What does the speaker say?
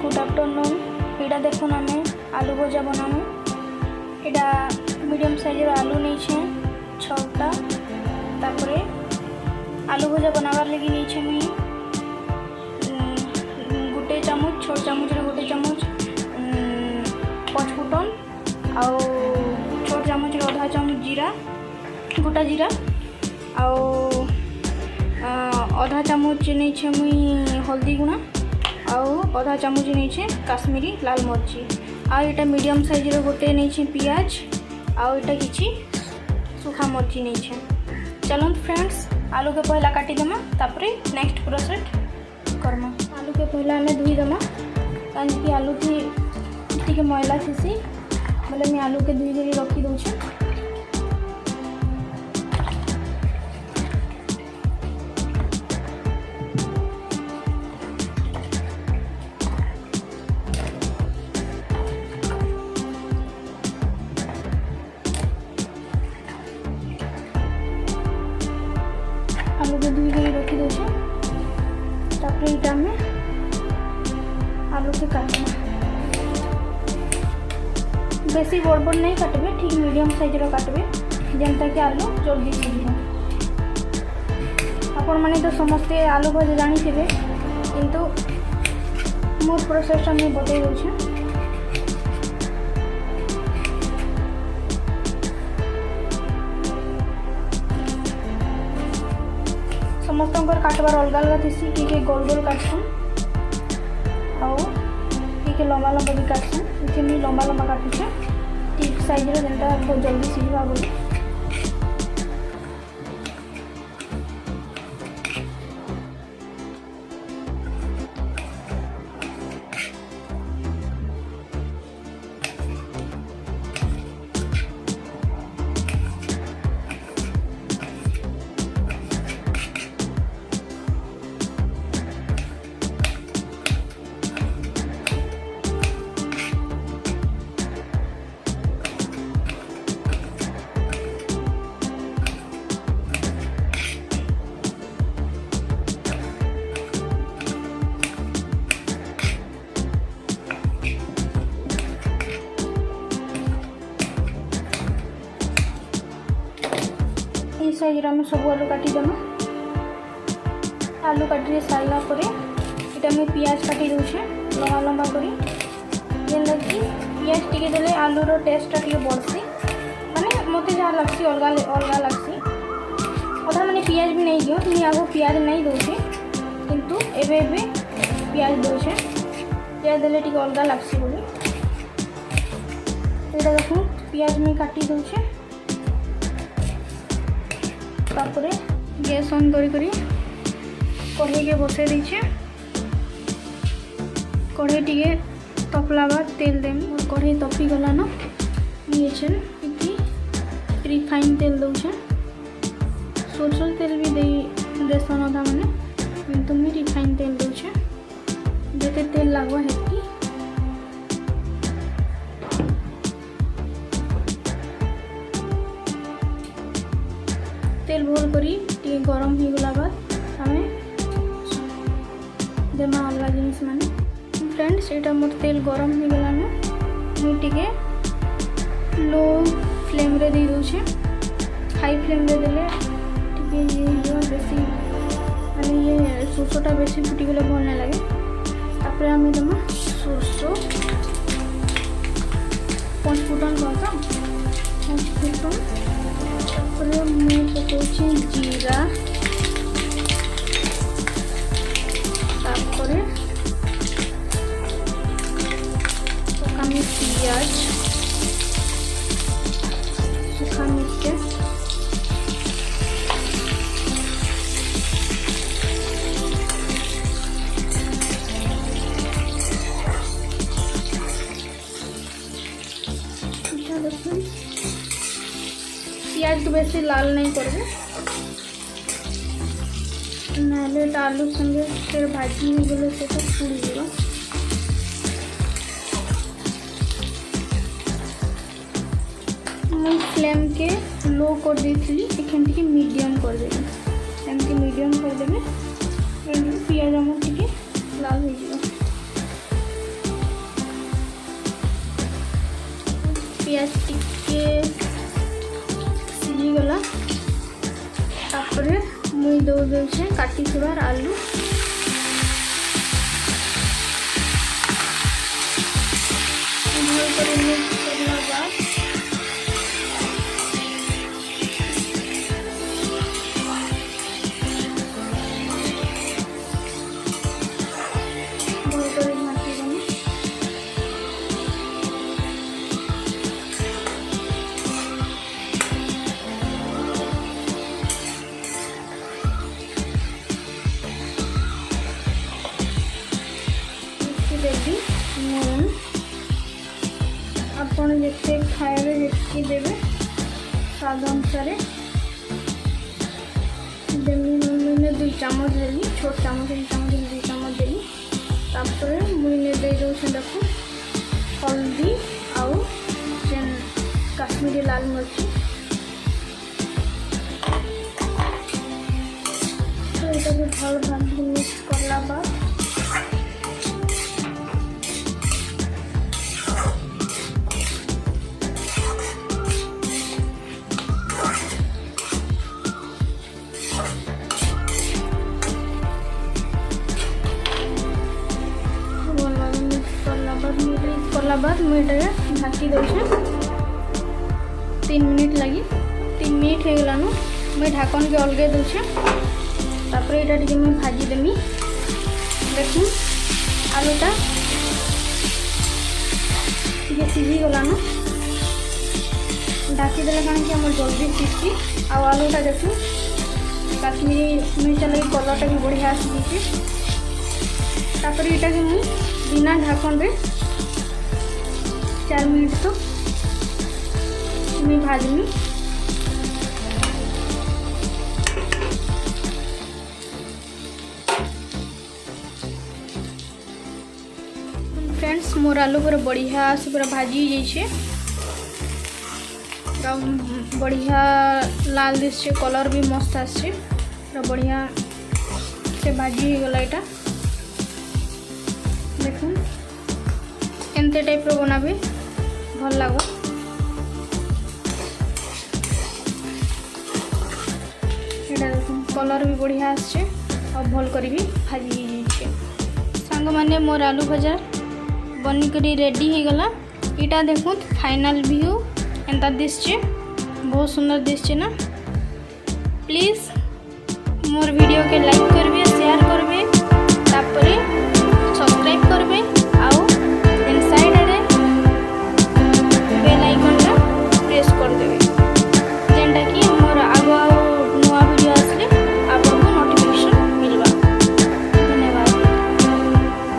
Good afternoon. यहाँ देखुन आम आलू भजा बनामु। यहाँ मीडियम साइजर आलू नहीं छटा। तापरे आलू भजा बनावार लगी नहीं मुई गोटे चामच छोट चामच गोटे चामच पचफुटन आउ छोट चामच अधा चामच जीरा गोटा जीरा आउ अधा चामच नहीं मुई हल्दी गुणा आउ अधा चामच नहीं काश्मीरी लाल मर्ची आ यहाँ मीडियम साइजर गोटे नहीं पियाज आउ यहाँ किसी सूखा मर्ची नहीं। चलो फ्रेंड्स आलू के पहला काटिदेमा तापर नेक्स्ट प्रोसेस करमा। आलू के पहला आम धोईदेमा कहीं आलू थी मैला थी बोले मैं आलू के धोई रखी दूचे। आलू के धोई रखी दूचे तापर यहाँ में आलू के काटना बेसी बड़ बड़ नहीं काटबे ठीक मीडियम साइजर काटबे जेनता कि आलू जल्दी सीझे। आपण माने तो समस्ते आलू भजा जानी थे किंतु मोर प्रोसेस मैं बतई दूचे। समस्त काटबार अलग अलग थी किए गोल गोल काटसन आउ किए लंबा लंबा भी काटसन। इसे मुझे लंबा लंबा काटुचे ठीक साइज जेनटा बहुत जल्दी सीझा बोली। साइज में सब आलू काटिदेमा। आलू काटी सारा पर इटा मैं पियाज काटी दूचे लंबा लंबा करी जेनटा कि पियाज टिके देले आलूर टेस्टा टे बढ़सी माने मत जहाँ लगसी अलग अलग लगसी अधा मैंने पियाज भी नहीं दियो तुम आगो पियाज नहीं दूचे किंतु एबे एबे पियाज दूचे पियाज देले टे अलग लगसी बोली। यहाँ देखो पियाज में काटी दूचे तापर गैस ऑन करी कढ़ई के बसई दीचे। कढ़ई टे तपला बाद तेल देम कढ़ई तपी गला न ये रिफाइन तेल दौचे सोरसर तेल भी देसन अधा मैंने किंतु मुझे रिफाइन तेल दौचे जिते तेल लगवा है। तेल भोर करी टे गरम हो गला बाद आम देमा अलग जिनिस माने। फ्रेंड्स यहाँ मोर तेल गरम हो गला मुझे लो फ्लेम रे दे दूचे। हाई फ्लेम रे देले टे बेसी माने ये सोरसटा बेसी फुटीगले भल नहीं लगे। तापर आम देमा सोरसो पचफुटन कहता पचफुटन मुझे पकाऊँ जीरा तापर पकामी पियाज सूखा मिर्च पियाज को बेसी लाल नहीं करबे ना आलू संगे फिर भाजी हो गले से तो पुड़ी जाए। मैं फ्लेम के लो कर देती एखन टी मीडियम कर देबे एमती मीडियम कर देबे पियाज आम टी लाल हो जाए। पियाज टिके सिझी गला तापरे मुई दो देछे काटी थोड़ा आलू भल कर मिक्स करला बाद भल कर घाटी देनी देवी नून आपण जिते खाए जितकी देवे स्वाद अनुसार देवी मैंने 2 चामच देली छोट चामच 1 चामच 2 चामच देली तापर मुझे दे दूँ देखो हल्दी आउ जेन काश्मीरी लाल मिर्ची तो ये भी भल भाग मिक्स करला बाद करला बाद मुझे ढाकी दौचे 3 मिनिट लगी 3 मिनिट हो गलानु मुझे ढाकन के अलगे दौचे तापर यहाँ टी मुझे भाजी देमी देख आलूटा टे सीझी गलानु ढाकी देले कारण कि जल्दी सीझी आलूटा देख काश्मीरी मिर्चा लगी कलरटा भी बढ़िया आसी तापर यहाँ कि मुझे बिना ढाकन रे 4 मिनट तो मैं भाजमी फ्रेंड्स मोर आलू पूरा बढ़िया से पूरा भाजी जाइए पूरा बढ़िया लाल दिशे कलर भी मस्त आसे पूरा बढ़िया से भाजी गला यहाँ देख एमते टाइप रो बनाबे भल लागो एटा देखो कलर भी बढ़िया आछे और भल करी भी भाजी जाइए सांग माने मोर आलू भजा बनी करी रेडी हो गला इटा देखो फाइनल व्यू एंता दिसचे बहुत सुंदर दिसचे ना प्लीज मोर वीडियो के लाइक करबे शेयर करबे तापरे सब्सक्राइब करबे।